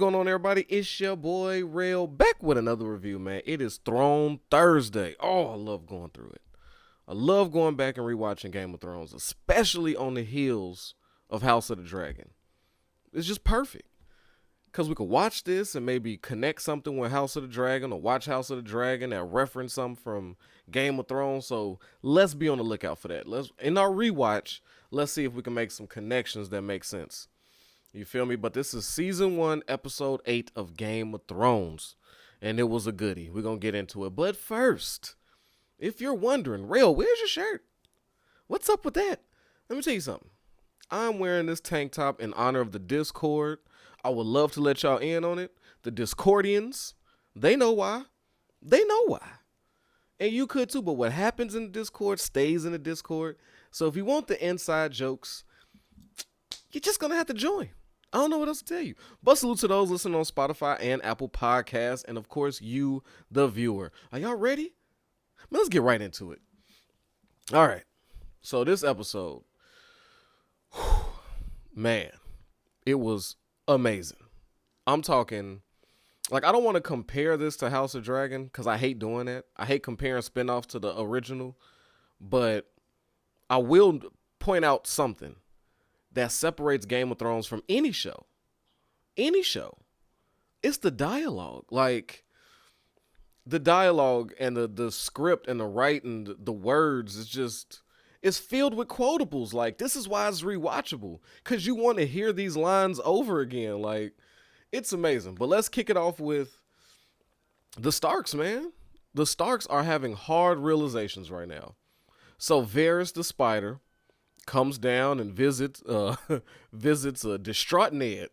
going on, everybody? It's your boy Rail back with another review, man. It is Throne Thursday. Oh, I love going through it. I love going back and rewatching Game of Thrones, especially on the heels of House of the Dragon. It's just perfect. Because we could watch this and maybe connect something with House of the Dragon or watch House of the Dragon and reference something from Game of Thrones. So let's be on the lookout for that. In our rewatch, let's see if we can make some connections that make sense. You feel me? But this is season 1, episode 8 of Game of Thrones. And it was a goodie. We're going to get into it. But first, if you're wondering, Rail, where's your shirt? What's up with that? Let me tell you something. I'm wearing this tank top in honor of the Discord. I would love to let y'all in on it. The Discordians, they know why. They know why. And you could too, but what happens in the Discord stays in the Discord. So if you want the inside jokes, you're just going to have to join. I don't know what else to tell you. But salute to those listening on Spotify and Apple Podcasts. And of course, you, the viewer. Are y'all ready? Man, let's get right into it. All right. So this episode, man, it was amazing. I'm talking, I don't want to compare this to House of Dragon because I hate doing that. I hate comparing spinoffs to the original. But I will point out something that separates Game of Thrones from any show. Any show. It's the dialogue. The dialogue and the script and the writing, the words, it's filled with quotables. This is why it's rewatchable. Because you want to hear these lines over again. It's amazing. But let's kick it off with the Starks, man. The Starks are having hard realizations right now. So Varys the Spider comes down and visits a distraught Ned,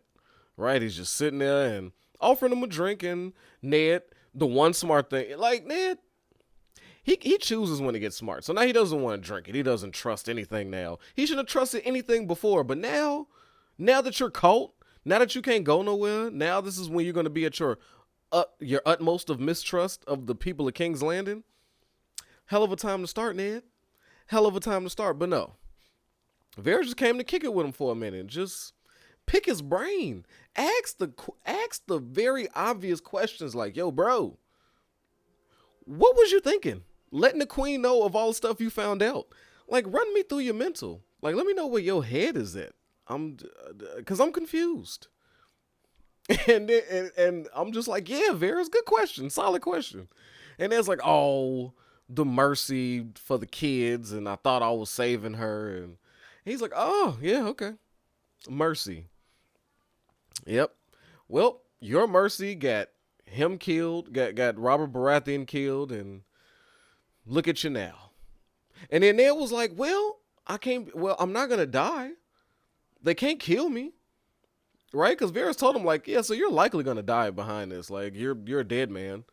right? He's just sitting there and offering him a drink, and Ned, the one smart thing, Ned, he chooses when to get smart. So now he doesn't want to drink it. He doesn't trust anything now. He shouldn't have trusted anything before, but now that you're caught, now that you can't go nowhere, now this is when you're going to be at your utmost of mistrust of the people of King's Landing. Hell of a time to start, Ned. Hell of a time to start, but no. Varys just came to kick it with him for a minute. Just pick his brain. Ask the very obvious questions like, yo, bro, what was you thinking? Letting the queen know of all the stuff you found out. Run me through your mental. Let me know where your head is at. Because I'm confused. And I'm just like, yeah, Varys, good question. Solid question. And there's the mercy for the kids. And I thought I was saving her. And he's like, oh, yeah, okay. Mercy. Yep. Well, your mercy got him killed, got Robert Baratheon killed, and look at you now. And then Ned was like, I'm not going to die. They can't kill me. Right? Because Varys told him, yeah, so you're likely going to die behind this. You're a dead man.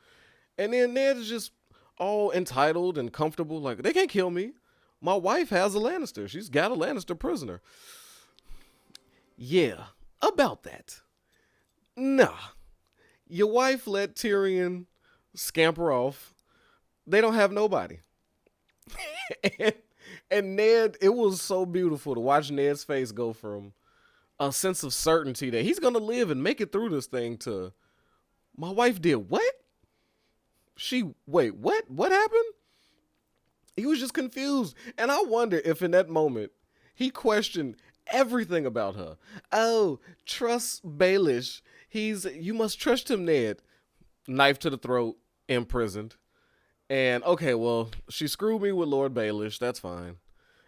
And then Ned is just all entitled and comfortable. They can't kill me. My wife has a Lannister. She's got a Lannister prisoner. Yeah, about that. Nah. Your wife let Tyrion scamper off. They don't have nobody. and Ned, it was so beautiful to watch Ned's face go from a sense of certainty that he's going to live and make it through this thing to, my wife did what? Wait, what? What happened? He was just confused. And I wonder if in that moment, he questioned everything about her. Oh, trust Baelish. You must trust him, Ned. Knife to the throat, imprisoned. And, okay, well, she screwed me with Lord Baelish. That's fine.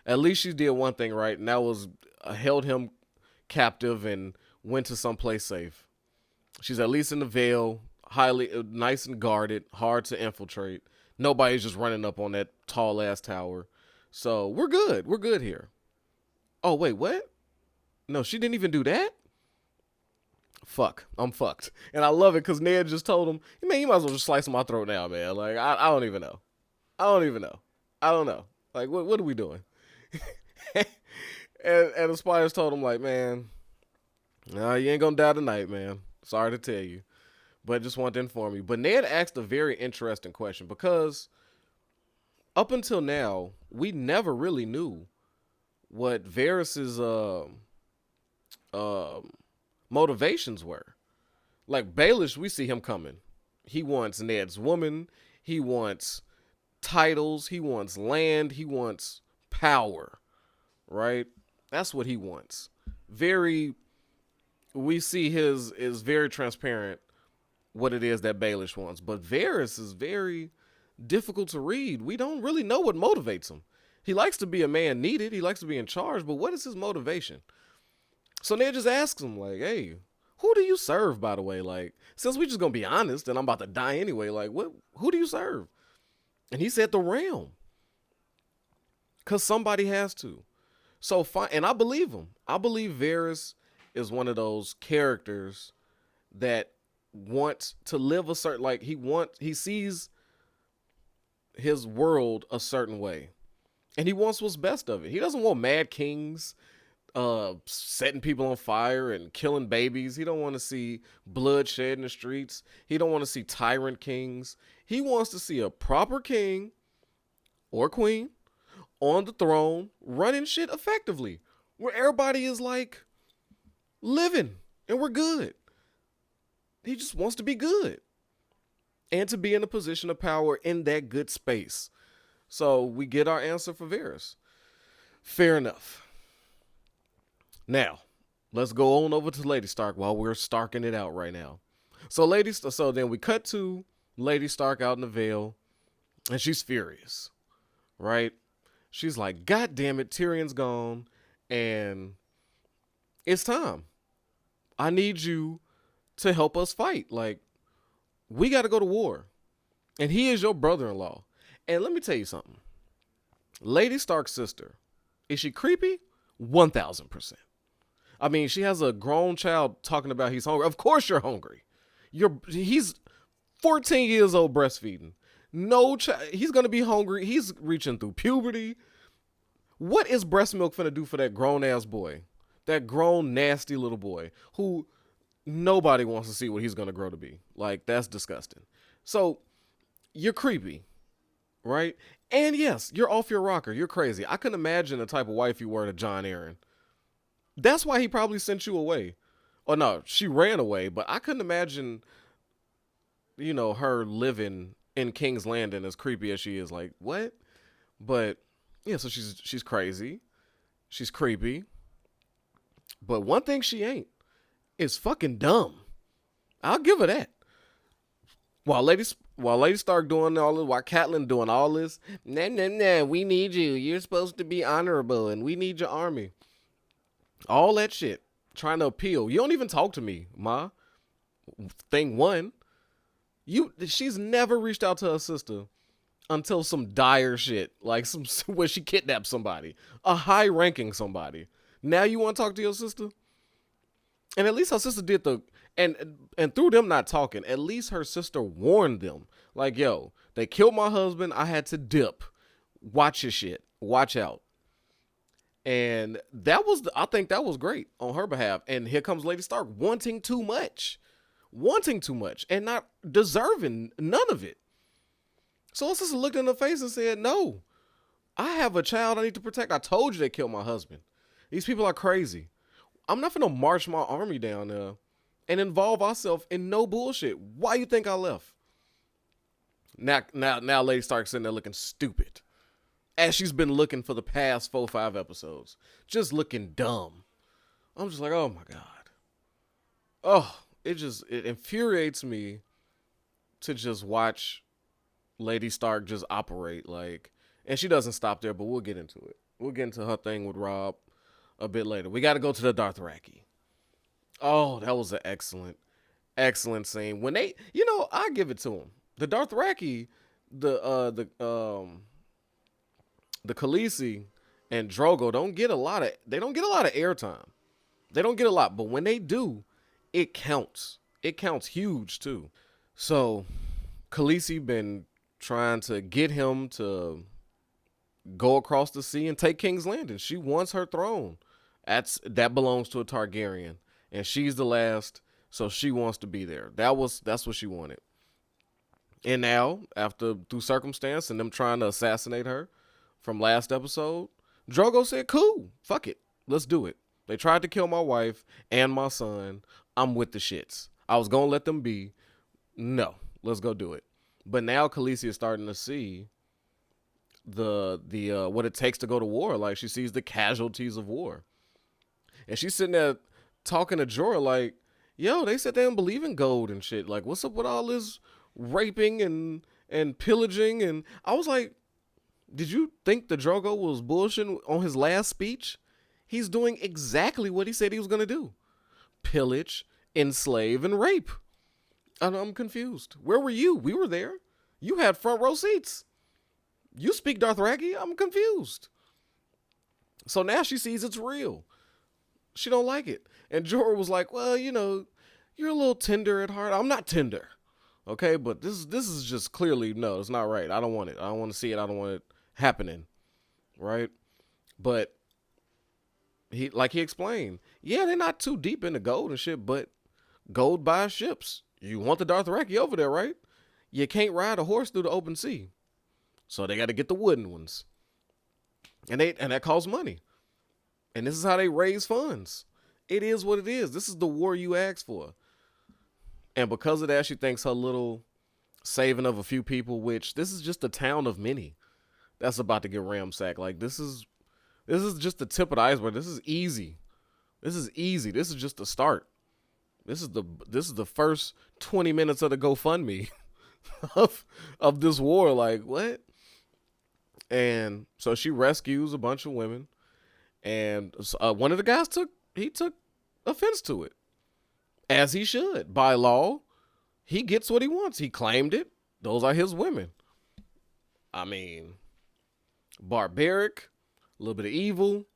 At least she did one thing right, and that was held him captive and went to someplace safe. She's at least in the Vale, nice and guarded, hard to infiltrate. Nobody's just running up on that tall-ass tower. So, we're good. We're good here. Oh, wait, what? No, she didn't even do that? Fuck. I'm fucked. And I love it because Ned just told him, man, you might as well just slice my throat now, man. I don't even know. I don't know. What are we doing? and the spiders told him, man, nah, you ain't gonna die tonight, man. Sorry to tell you. But just wanted to inform you. But Ned asked a very interesting question because up until now, we never really knew what Varys's motivations were. Like Baelish, we see him coming. He wants Ned's woman. He wants titles. He wants land. He wants power. Right? That's what he wants. Very. We see his is very transparent what it is that Baelish wants, but Varys is very difficult to read. We don't really know what motivates him. He likes to be a man needed. He likes to be in charge, but what is his motivation? So Ned just asks him, like, hey, who do you serve, by the way? Like, since we just gonna be honest and I'm about to die anyway, like, who do you serve? And he said the realm. Cause somebody has to. So fine, and I believe him. I believe Varys is one of those characters that wants to live a certain, like, he sees his world a certain way. And he wants what's best of it. He doesn't want mad kings setting people on fire and killing babies. He don't want to see bloodshed in the streets. He don't want to see tyrant kings. He wants to see a proper king or queen on the throne running shit effectively, where everybody is like living and we're good. He just wants to be good and to be in a position of power in that good space. So we get our answer for Varys. Fair enough. Now, let's go on over to Lady Stark while we're starking it out right now. So then we cut to Lady Stark out in the Vale, and she's furious, right? She's like, God damn it, Tyrion's gone, and it's time. I need you to help us fight. Like, we got to go to war. And he is your brother-in-law. And let me tell you something. Lady Stark's sister, is she creepy? 1,000%. I mean, she has a grown child talking about he's hungry. Of course you're hungry. He's 14 years old breastfeeding. No child, he's going to be hungry. He's reaching through puberty. What is breast milk finna do for that grown-ass boy? That grown, nasty little boy who nobody wants to see what he's going to grow to be. Like, that's disgusting. So, you're creepy, right? And yes, you're off your rocker. You're crazy. I couldn't imagine the type of wife you were to Jon Arryn. That's why he probably sent you away. Or no, she ran away, but I couldn't imagine, her living in King's Landing as creepy as she is. Like, what? But, yeah, so she's crazy. She's creepy. But one thing she ain't is fucking dumb. I'll give her that. While Lady Stark doing all this, while Catelyn doing all this, nah, we need you. You're supposed to be honorable, and we need your army. All that shit. Trying to appeal. You don't even talk to me, Ma. Thing one. She's never reached out to her sister until some dire shit. Like where she kidnapped somebody. A high-ranking somebody. Now you want to talk to your sister? And at least her sister did and through them not talking, at least her sister warned them. Like, yo, they killed my husband. I had to dip. Watch your shit. Watch out. And I think that was great on her behalf. And here comes Lady Stark wanting too much and not deserving none of it. So her sister looked in her face and said, no, I have a child I need to protect. I told you they killed my husband. These people are crazy. I'm not going to march my army down there and involve ourselves in no bullshit. Why you think I left? Now Lady Stark's sitting there looking stupid. As she's been looking for the past 4-5 episodes. Just looking dumb. I'm just like, oh my God. Oh, it infuriates me to just watch Lady Stark just operate. Like, and she doesn't stop there, but we'll get into it. We'll get into her thing with Rob a bit later. We got to go to the Dothraki. Oh, that was an excellent scene. When they, I give it to them. The Dothraki, the Khaleesi and Drogo don't get a lot of airtime. They don't get a lot, but when they do, it counts. It counts huge too. So Khaleesi been trying to get him to go across the sea and take King's Landing. She wants her throne. That belongs to a Targaryen, and she's the last, so she wants to be there. That's what she wanted. And now, through circumstance and them trying to assassinate her from last episode, Drogo said, cool, fuck it, let's do it. They tried to kill my wife and my son. I'm with the shits. I was gonna let them be. No, let's go do it. But now Khaleesi is starting to see the what it takes to go to war. Like she sees the casualties of war, and she's sitting there talking to Jorah like, "Yo, they said they don't believe in gold and shit. Like, what's up with all this raping and pillaging?" And I was like, "Did you think the Drogo was bullshitting on his last speech? He's doing exactly what he said he was gonna do: pillage, enslave, and rape." And I'm confused. Where were you? We were there. You had front row seats. You speak Dothraki? I'm confused. So now she sees it's real. She don't like it. And Jorah was like, "Well, you're a little tender at heart." I'm not tender. Okay, but this is just clearly no, it's not right. I don't want it. I don't want to see it. I don't want it happening. Right? But he explained, yeah, they're not too deep into gold and shit, but gold buys ships. You want the Dothraki over there, right? You can't ride a horse through the open sea. So they got to get the wooden ones. And that costs money. And this is how they raise funds. It is what it is. This is the war you asked for. And because of that, she thinks her little saving of a few people, which this is just a town of many, that's about to get ramsacked. Like this is just the tip of the iceberg. This is easy. This is easy. This is just the start. This is the first 20 minutes of the GoFundMe of this war. Like what? And so she rescues a bunch of women, and one of the guys took offense to it, as he should. By law, he gets what he wants. He claimed it. Those are his women. I mean, barbaric, a little bit of evil,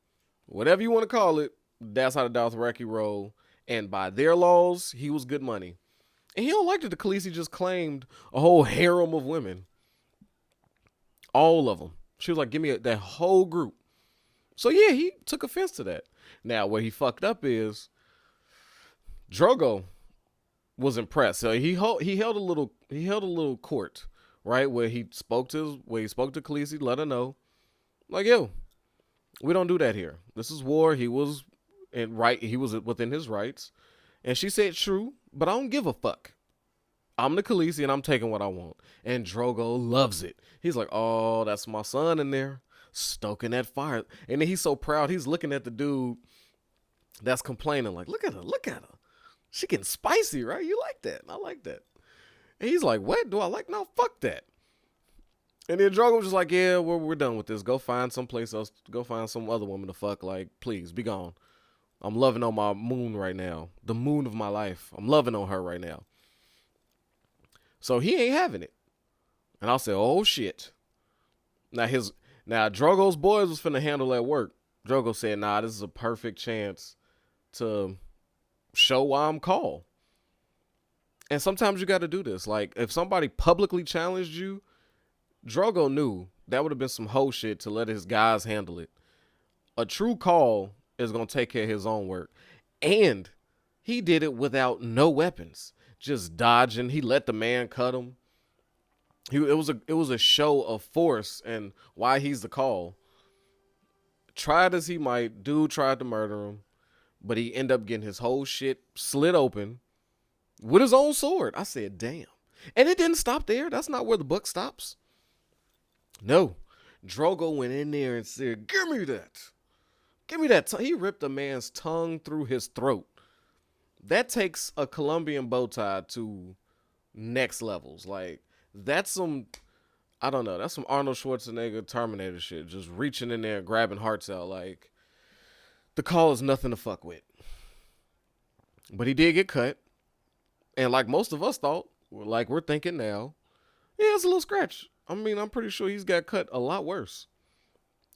whatever you want to call it. That's how the Dothraki roll. And by their laws, he was good money. And he don't like that the Khaleesi just claimed a whole harem of women. All of them. She was like, give me that whole group. So yeah, he took offense to that. Now, where he fucked up is Drogo was impressed. So he held a little court, right, where he spoke to Khaleesi, let her know, like, yo, we don't do that here. This is war. He was within his rights. And she said, true, but I don't give a fuck. I'm the Khaleesi and I'm taking what I want. And Drogo loves it. He's like, oh, that's my son in there, stoking that fire. And then he's so proud. He's looking at the dude that's complaining, like, look at her. She getting spicy, right? You like that? I like that. And he's like, what do I like? No, fuck that. And then Drogo was just like, yeah, we're done with this. Go find someplace else. Go find some other woman to fuck. Like, please, be gone. I'm loving on my moon right now. The moon of my life. I'm loving on her right now. So he ain't having it. And I'll say, oh shit. Now Drogo's boys was finna handle that work. Drogo said, nah, this is a perfect chance to show why I'm called. And sometimes you got to do this. Like, if somebody publicly challenged you, Drogo knew that would have been some hoe shit to let his guys handle it. A true call is going to take care of his own work. And he did it without no weapons. Just dodging. He let the man cut him. It was a show of force and why he's the call. Tried as he might, dude tried to murder him, but he ended up getting his whole shit slit open with his own sword. I said, damn. And it didn't stop there. That's not where the book stops. No. Drogo went in there and said, give me that. Give me that. He ripped a man's tongue through his throat. That takes a Colombian bow tie to next levels. Like, that's some, I don't know, that's some Arnold Schwarzenegger Terminator shit. Just reaching in there and grabbing hearts out. Like, the call is nothing to fuck with. But he did get cut. And like most of us thought, like we're thinking now, yeah, it's a little scratch. I mean, I'm pretty sure he's got cut a lot worse.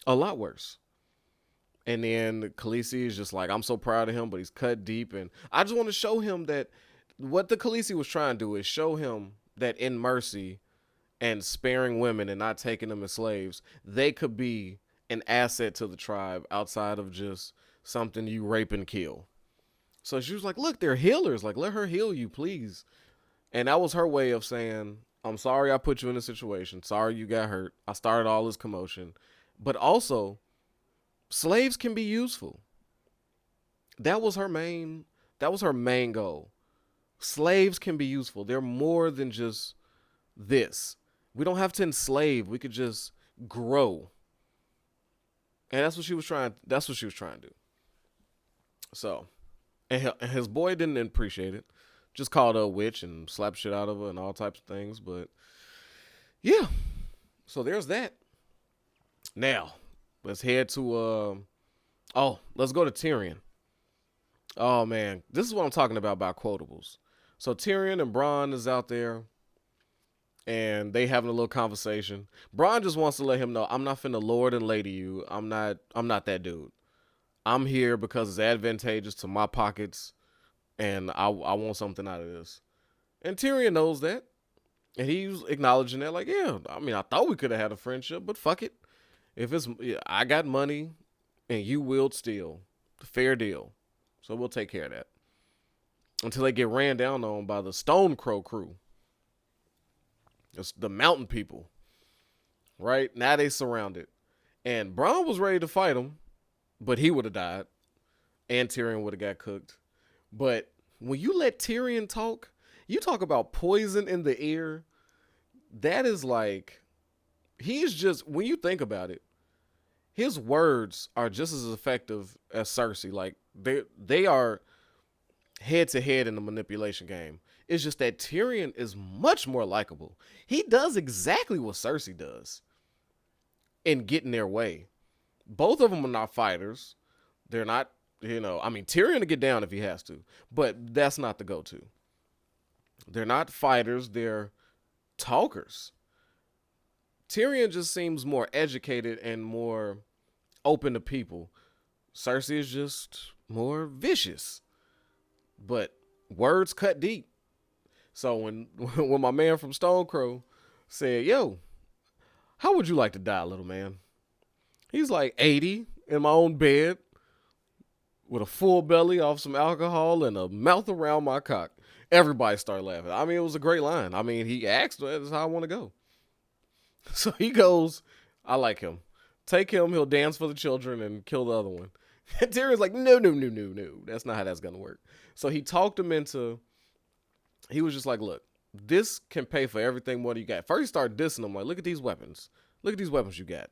A lot worse. And then Khaleesi is just like, I'm so proud of him, but he's cut deep. And I just want to show him that what the Khaleesi was trying to do is show him that in mercy and sparing women and not taking them as slaves, they could be an asset to the tribe outside of just something you rape and kill. So she was like, look, they're healers. Like, let her heal you, please. And that was her way of saying, I'm sorry I put you in this situation. Sorry you got hurt. I started all this commotion. But also, slaves can be useful. That was her main goal. Slaves can be useful. They're more than just this. We don't have to enslave. We could just grow. And that's what she was trying. That's what she was trying to do. So, and his boy didn't appreciate it. Just called her a witch and slapped shit out of her and all types of things. But yeah, so there's that. Now, let's head to let's go to Tyrion. Oh man, this is what I'm talking about quotables. So Tyrion and Bronn is out there and they having a little conversation. Bronn just wants to let him know, I'm not finna lord and lady you. I'm not that dude. I'm here because it's advantageous to my pockets and I want something out of this. And Tyrion knows that. And he's acknowledging that, like, yeah, I mean, I thought we could have had a friendship, but fuck it. If it's, I got money and you wield steel, fair deal. So we'll take care of that. Until they get ran down on by the Stone Crow crew. It's the mountain people. Right? Now they surrounded. And Bronn was ready to fight them, but he would have died. And Tyrion would have got cooked. But when you let Tyrion talk, you talk about poison in the ear. That is like, he's just, when you think about it, his words are just as effective as Cersei. Like, they are head to head in the manipulation game. It's just that Tyrion is much more likable. He does exactly what Cersei does in getting their way. Both of them are not fighters. They're not, Tyrion to get down if he has to, but that's not the go-to. They're not fighters. They're talkers. Tyrion just seems more educated and more open to people. Cersei is just more vicious. But words cut deep. So when my man from Stone Crow said, yo, how would you like to die, little man? He's like 80 in my own bed with a full belly off some alcohol and a mouth around my cock. Everybody started laughing. I mean, it was a great line. I mean, he asked, that's how I want to go. So he goes, I like him. Take him, he'll dance for the children and kill the other one. And Tyrion's like, no. That's not how that's going to work. So he talked him into, he was just like, look, this can pay for everything more than you got. First he started dissing him, like, look at these weapons. Look at these weapons you got.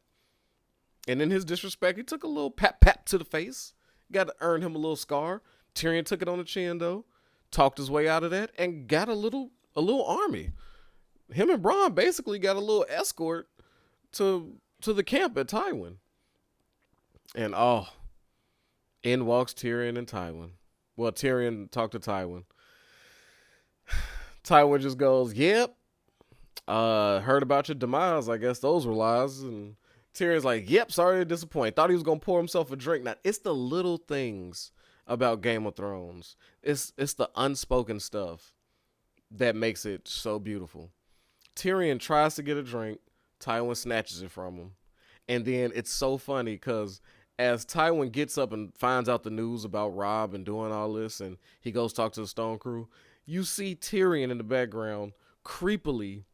And in his disrespect, he took a little pat to the face. Got to earn him a little scar. Tyrion took it on the chin, though. Talked his way out of that and got a little army. Him and Bronn basically got a little escort to the camp at Tywin. And in walks Tyrion and Tywin. Well, Tyrion talked to Tywin. Tywin just goes, yep. Heard about your demise. I guess those were lies. And Tyrion's like, yep, sorry to disappoint. Thought he was going to pour himself a drink. Now, it's the little things about Game of Thrones. It's the unspoken stuff that makes it so beautiful. Tyrion tries to get a drink. Tywin snatches it from him. And then it's so funny because as Tywin gets up and finds out the news about Robb and doing all this, and he goes talk to the Stone Crew, you see Tyrion in the background creepily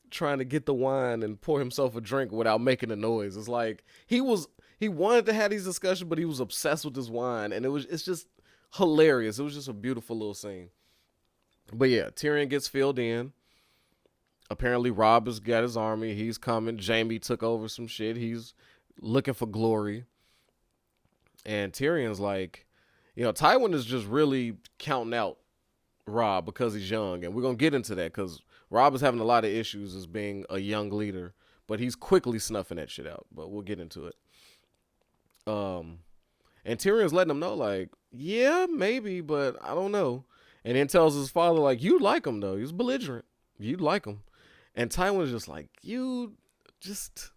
trying to get the wine and pour himself a drink without making a noise. It's like he wanted to have these discussions, but he was obsessed with this wine, and it's just hilarious. It was just a beautiful little scene. But yeah, Tyrion gets filled in. Apparently Robb has got his army. He's coming. Jaime took over some shit. He's looking for glory. And Tyrion's like, Tywin is just really counting out Robb because he's young. And we're going to get into that because Robb is having a lot of issues as being a young leader. But he's quickly snuffing that shit out. But we'll get into it. And Tyrion's letting him know, like, yeah, maybe, but I don't know. And then tells his father, like, you'd like him, though. He's belligerent. You'd like him. And Tywin's just like, he's just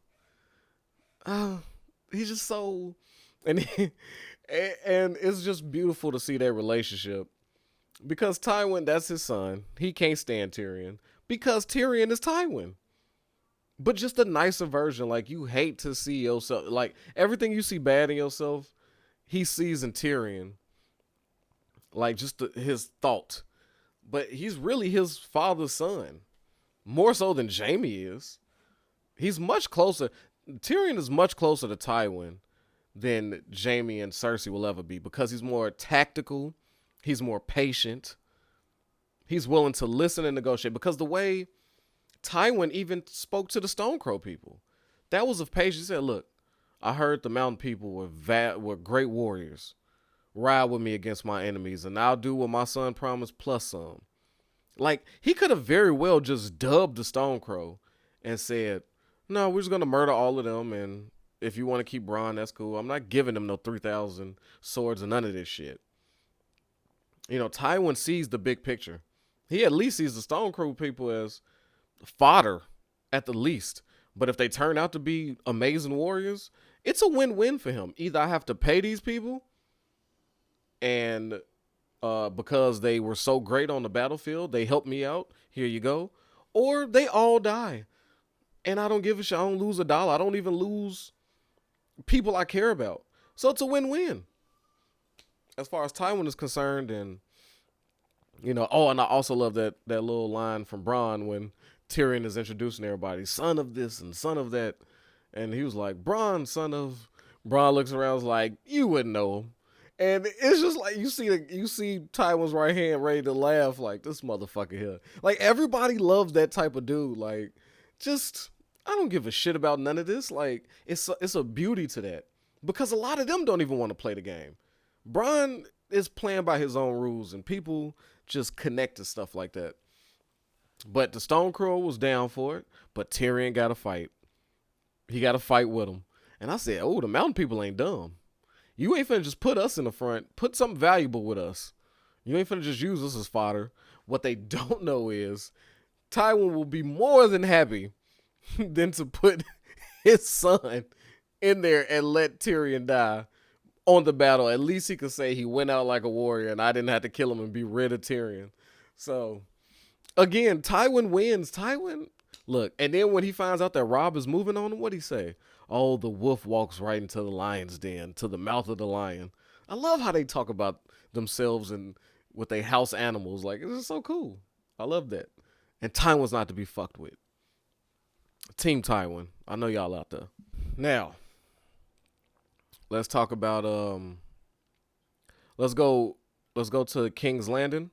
so, and it's just beautiful to see their relationship because Tywin, that's his son. He can't stand Tyrion because Tyrion is Tywin, but just a nicer version. Like, you hate to see yourself, like everything you see bad in yourself, he sees in Tyrion, like just his thought, but he's really his father's son. More so than Jaime is. He's much closer. Tyrion is much closer to Tywin than Jaime and Cersei will ever be because he's more tactical. He's more patient. He's willing to listen and negotiate, because the way Tywin even spoke to the Stone Crow people, that was of patience. He said, look, I heard the mountain people were great warriors. Ride with me against my enemies, and I'll do what my son promised plus some. Like, he could have very well just dubbed the Stone Crow and said, no, we're just going to murder all of them, and if you want to keep Bronn, that's cool. I'm not giving them no 3,000 swords and none of this shit. You know, Tywin sees the big picture. He at least sees the Stone Crow people as fodder at the least. But if they turn out to be amazing warriors, it's a win-win for him. Either I have to pay these people, and because they were so great on the battlefield, they helped me out, here you go, or they all die. And I don't give a shit. I don't lose a dollar. I don't even lose people I care about. So it's a win-win as far as Tywin is concerned. And, you know, oh, and I also love that little line from Bronn when Tyrion is introducing everybody, son of this and son of that. And he was like, Bronn, son of... Bronn looks around, was like, you wouldn't know him. And it's just like, you see Tywin's right hand ready to laugh, like, this motherfucker here. Like, everybody loves that type of dude. Like, just, I don't give a shit about none of this. Like, it's a beauty to that. Because a lot of them don't even want to play the game. Bronn is playing by his own rules, and people just connect to stuff like that. But the Stone Crow was down for it, but Tyrion got to fight. He got to fight with him. And I said, oh, the mountain people ain't dumb. You ain't finna just put us in the front. Put something valuable with us. You ain't finna just use us as fodder. What they don't know is Tywin will be more than happy than to put his son in there and let Tyrion die on the battle. At least he could say he went out like a warrior and I didn't have to kill him and be rid of Tyrion. So, again, Tywin wins. Tywin, look, and then when he finds out that Robb is moving on him, what'd he say? Oh, the wolf walks right into the lion's den, to the mouth of the lion. I love how they talk about themselves and with their house animals. Like, it's just so cool. I love that. And Tywin's not to be fucked with. Team Tywin. I know y'all out there. Now, let's talk about let's go to King's Landing.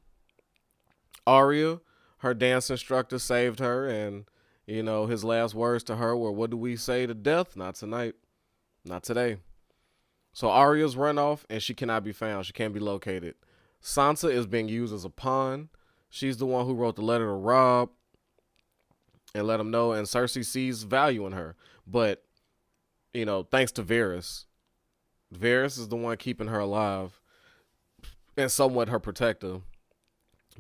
Arya, her dance instructor, saved her, and you know, his last words to her were, what do we say to death? Not tonight. Not today. So Arya's run off, and she cannot be found. She can't be located. Sansa is being used as a pawn. She's the one who wrote the letter to Robb and let him know, and Cersei sees value in her. But, you know, thanks to Varys. Varys is the one keeping her alive and somewhat her protector,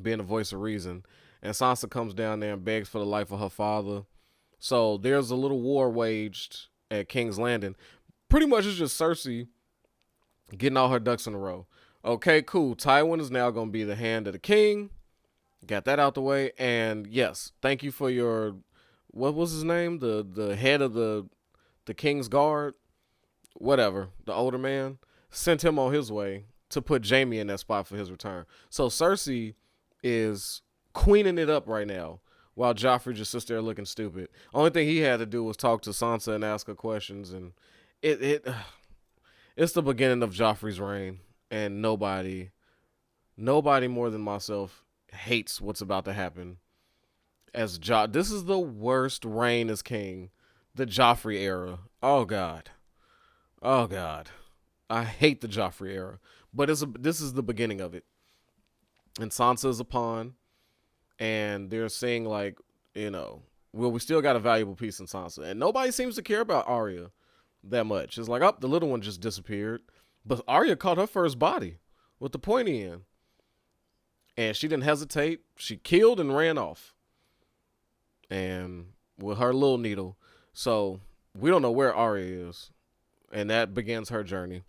being a voice of reason. And Sansa comes down there and begs for the life of her father. So there's a little war waged at King's Landing. Pretty much it's just Cersei getting all her ducks in a row. Okay, cool. Tywin is now going to be the hand of the king. Got that out the way. And yes, thank you for your, what was his name? The head of the King's Guard. Whatever. The older man. Sent him on his way to put Jaime in that spot for his return. So Cersei is queening it up right now while Joffrey just sits there looking stupid. Only thing he had to do was talk to Sansa and ask her questions, and it's the beginning of Joffrey's reign, and nobody more than myself hates what's about to happen. This is the worst reign as king, the Joffrey era. Oh God, I hate the Joffrey era, but this is the beginning of it. And Sansa is a pawn. And they're saying, like, you know, well, we still got a valuable piece in Sansa. And nobody seems to care about Arya that much. It's like, oh, the little one just disappeared. But Arya caught her first body with the pointy end. And she didn't hesitate. She killed and ran off. And with her little needle. So we don't know where Arya is. And that begins her journey.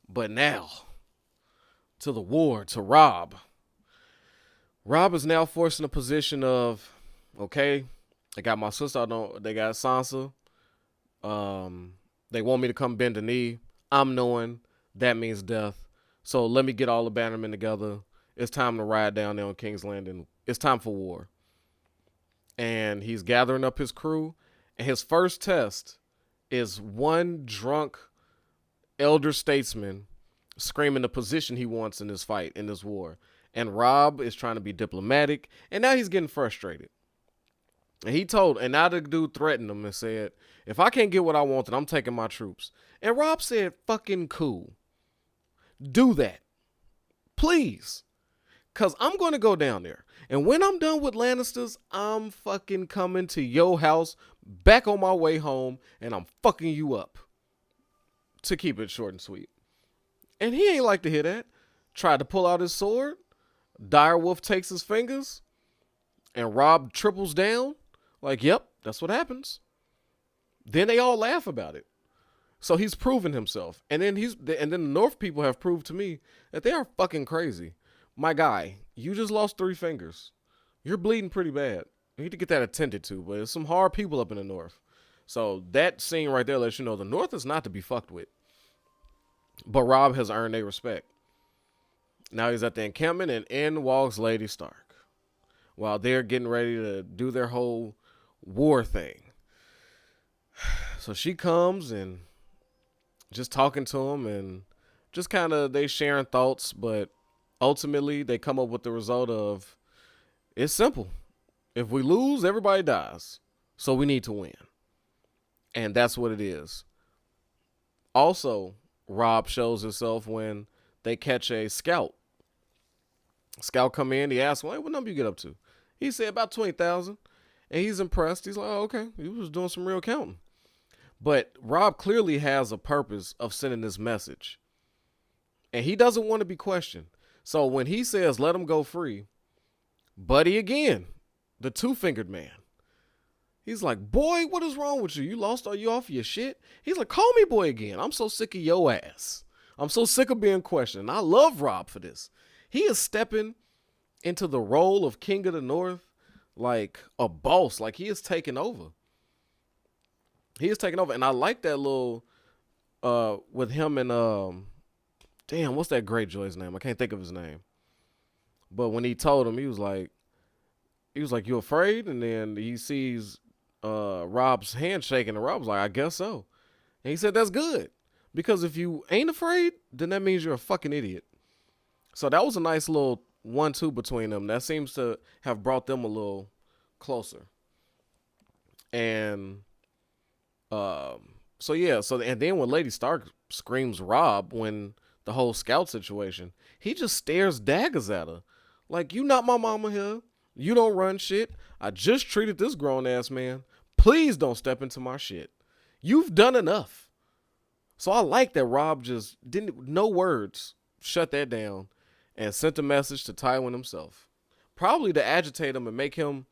But now, to the war, to Robb. Robb is now forced in a position of, okay, they got my sister, they got Sansa. They want me to come bend the knee. I'm knowing that means death. So let me get all the bannermen together. It's time to ride down there on King's Landing. It's time for war. And he's gathering up his crew. And his first test is one drunk elder statesman screaming the position he wants in this fight, in this war. And Rob is trying to be diplomatic, and now he's getting frustrated. And now the dude threatened him and said, if I can't get what I want, then I'm taking my troops. And Rob said, fucking cool. Do that. Please. Because I'm going to go down there. And when I'm done with Lannisters, I'm fucking coming to your house back on my way home, and I'm fucking you up. To keep it short and sweet. And he ain't like to hear that. Tried to pull out his sword. Direwolf takes his fingers. And Rob triples down. Like, yep, that's what happens. Then they all laugh about it. So he's proven himself. And then the North people have proved to me that they are fucking crazy. My guy, you just lost 3 fingers. You're bleeding pretty bad. You need to get that attended to, but there's some hard people up in the North. So that scene right there lets you know the North is not to be fucked with. But Rob has earned their respect. Now he's at the encampment, and in walks Lady Stark. While they're getting ready to do their whole war thing. So she comes and just talking to him, and just kind of they sharing thoughts, but ultimately they come up with the result of, it's simple. If we lose, everybody dies. So we need to win. And that's what it is. Also, Rob shows himself when they catch a scout. Scout come in, he asks, well, hey, what number you get up to? He said about 20,000. And he's impressed. He's like, oh, okay, he was doing some real counting. But Rob clearly has a purpose of sending this message. And he doesn't want to be questioned. So when he says, let him go free, Buddy again, the 2-fingered man. He's like, boy, what is wrong with you? You lost all you off your shit? He's like, call me boy again. I'm so sick of your ass. I'm so sick of being questioned. I love Rob for this. He is stepping into the role of King of the North like a boss. Like he is taking over. He is taking over. And I like that little, with him and, damn, what's that Greyjoy's name? I can't think of his name. But when he told him, he was like, you afraid? And then he sees Rob's hand shaking, and Rob's like, I guess so. And he said, that's good. Because if you ain't afraid, then that means you're a fucking idiot. So that was a nice little 1-2 between them. That seems to have brought them a little closer. And and then when Lady Stark screams Rob when the whole scout situation, he just stares daggers at her. Like, you not my mama here. You don't run shit. I just treated this grown-ass man. Please don't step into my shit. You've done enough. So I like that Rob just no words, shut that down, and sent a message to Tywin himself. Probably to agitate him and make him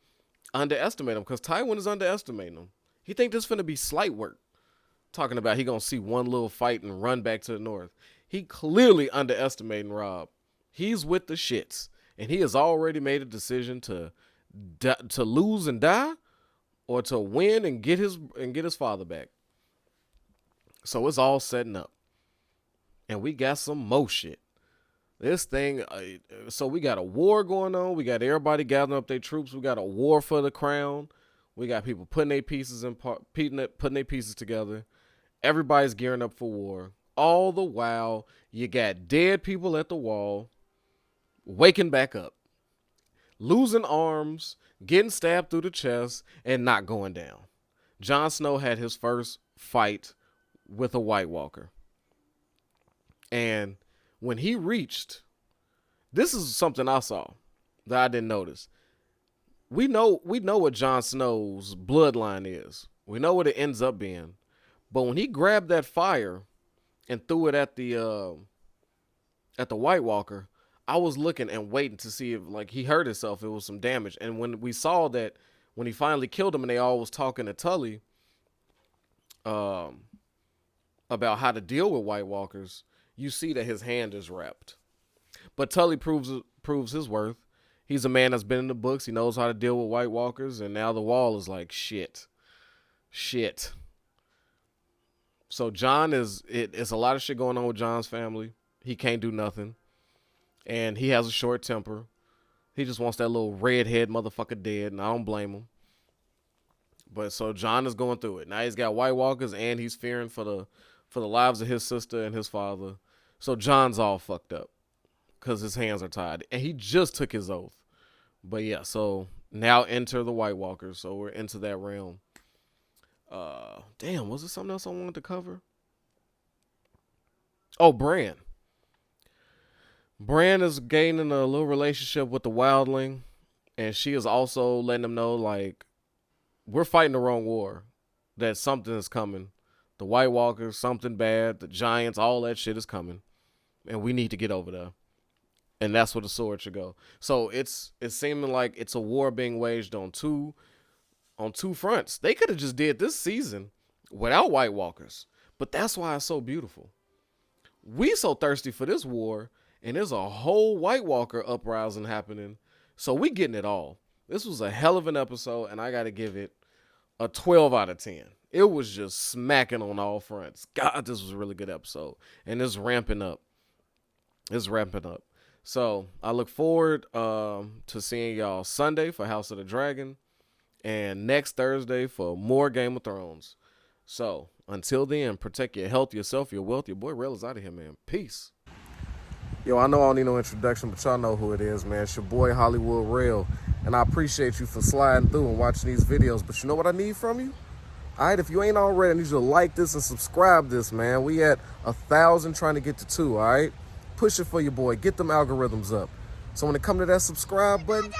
underestimate him, because Tywin is underestimating him. He think this finna be slight work. Talking about he gonna see one little fight and run back to the north. He clearly underestimating Rob. He's with the shits. And he has already made a decision to lose and die, or to win and get his father back. So it's all setting up. And we got some more shit. This thing, so we got a war going on. We got everybody gathering up their troops. We got a war for the crown. We got people putting their pieces together. Everybody's gearing up for war. All the while, you got dead people at the wall, waking back up, losing arms, getting stabbed through the chest, and not going down. Jon Snow had his first fight with a White Walker. And when he reached, this is something I saw that I didn't notice. We know what Jon Snow's bloodline is. We know what it ends up being. But when he grabbed that fire and threw it at the White Walker, I was looking and waiting to see if, like, he hurt himself, it was some damage. And when we saw that, when he finally killed him and they all was talking to Tully about how to deal with White Walkers, you see that his hand is wrapped. But Tully proves his worth. He's a man that's been in the books. He knows how to deal with White Walkers. And now the wall is like, shit. So it's a lot of shit going on with Jon's family. He can't do nothing. And he has a short temper. He just wants that little redhead motherfucker dead, and I don't blame him. But so Jon is going through it. Now he's got White Walkers, and he's fearing for the lives of his sister and his father. So Jon's all fucked up. because his hands are tied. And he just took his oath. But yeah, so now enter the White Walkers. So we're into that realm. Damn, was there something else I wanted to cover? Oh, Bran. Bran is gaining a little relationship with the Wildling, and she is also letting him know, like, we're fighting the wrong war. That something is coming. The White Walkers, something bad, the Giants, all that shit is coming. And we need to get over there. And that's where the sword should go. So it's seeming like it's a war being waged on two fronts. They could have just did this season without White Walkers. But that's why it's so beautiful. We so thirsty for this war, and there's a whole White Walker uprising happening. So we getting it all. This was a hell of an episode, and I got to give it a 12 out of 10. It was just smacking on all fronts. God, this was a really good episode. And it's ramping up. It's ramping up. So I look forward to seeing y'all Sunday for House of the Dragon. And next Thursday for more Game of Thrones. So until then, protect your health, yourself, your wealth. Your boy Rail is out of here, man. Peace. Yo, I know I don't need no introduction, but y'all know who it is, man. It's your boy Hollywood Rail. And I appreciate you for sliding through and watching these videos. But you know what I need from you? All right, if you ain't already, I need you to like this and subscribe this, man. We at 1,000 trying to get to 2, all right? Push it for your boy. Get them algorithms up. So when it come to that subscribe button,